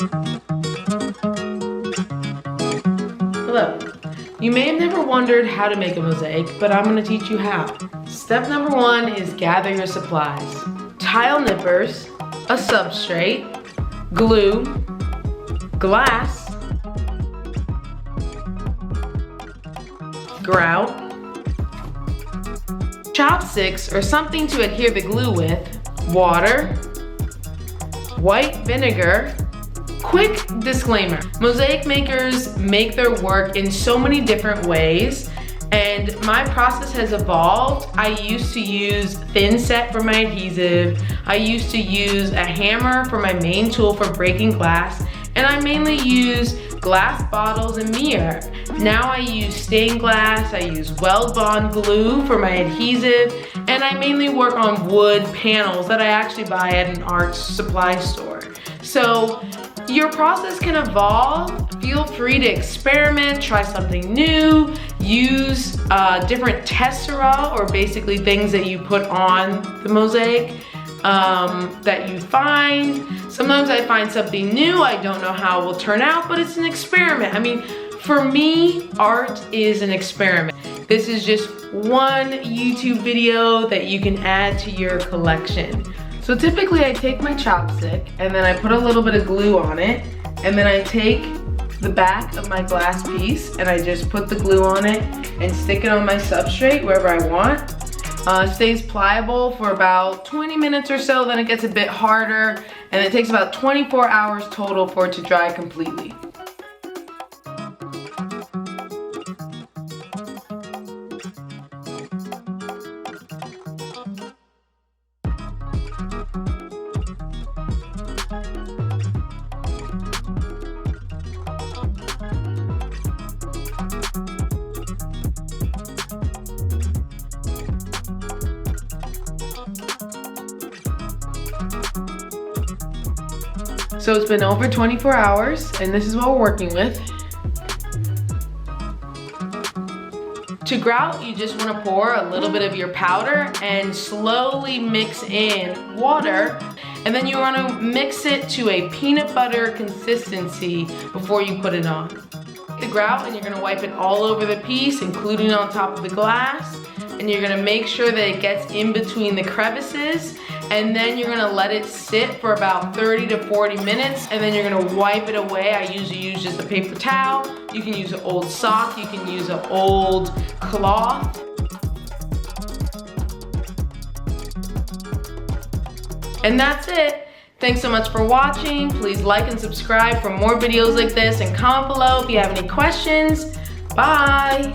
Hello. You may have never wondered how to make a mosaic, but I'm going to teach you how. Step number 1 is gather your supplies. Tile nippers, a substrate, glue, glass, grout, chopsticks or something to adhere the glue with, water, white vinegar. Quick disclaimer, mosaic makers make their work in so many different ways, and my process has evolved. I used to use thin set for my adhesive. I used to use a hammer for my main tool for breaking glass, and I mainly use glass bottles and mirror. Now I use stained glass, I use weld bond glue for my adhesive, and I mainly work on wood panels that I actually buy at an art supply store. So your process can evolve. Feel free to experiment, try something new, use different tessera, or basically things that you put on the mosaic that you find. Sometimes I find something new, I don't know how it will turn out, but it's an experiment. I mean, for me, art is an experiment. This is just one YouTube video that you can add to your collection. So typically I take my chopstick and then I put a little bit of glue on it, and then I take the back of my glass piece and I just put the glue on it and stick it on my substrate wherever I want. It stays pliable for about 20 minutes or so, then it gets a bit harder, and it takes about 24 hours total for it to dry completely. So it's been over 24 hours, and this is what we're working with. To grout, you just want to pour a little bit of your powder and slowly mix in water, and then you want to mix it to a peanut butter consistency before you put it on. The grout, and you're going to wipe it all over the piece, including on top of the glass, and you're going to make sure that it gets in between the crevices, and then you're gonna let it sit for about 30 to 40 minutes, and then you're gonna wipe it away. I usually use just a paper towel. You can use an old sock, you can use an old cloth. And that's it. Thanks so much for watching. Please like and subscribe for more videos like this, and comment below if you have any questions. Bye.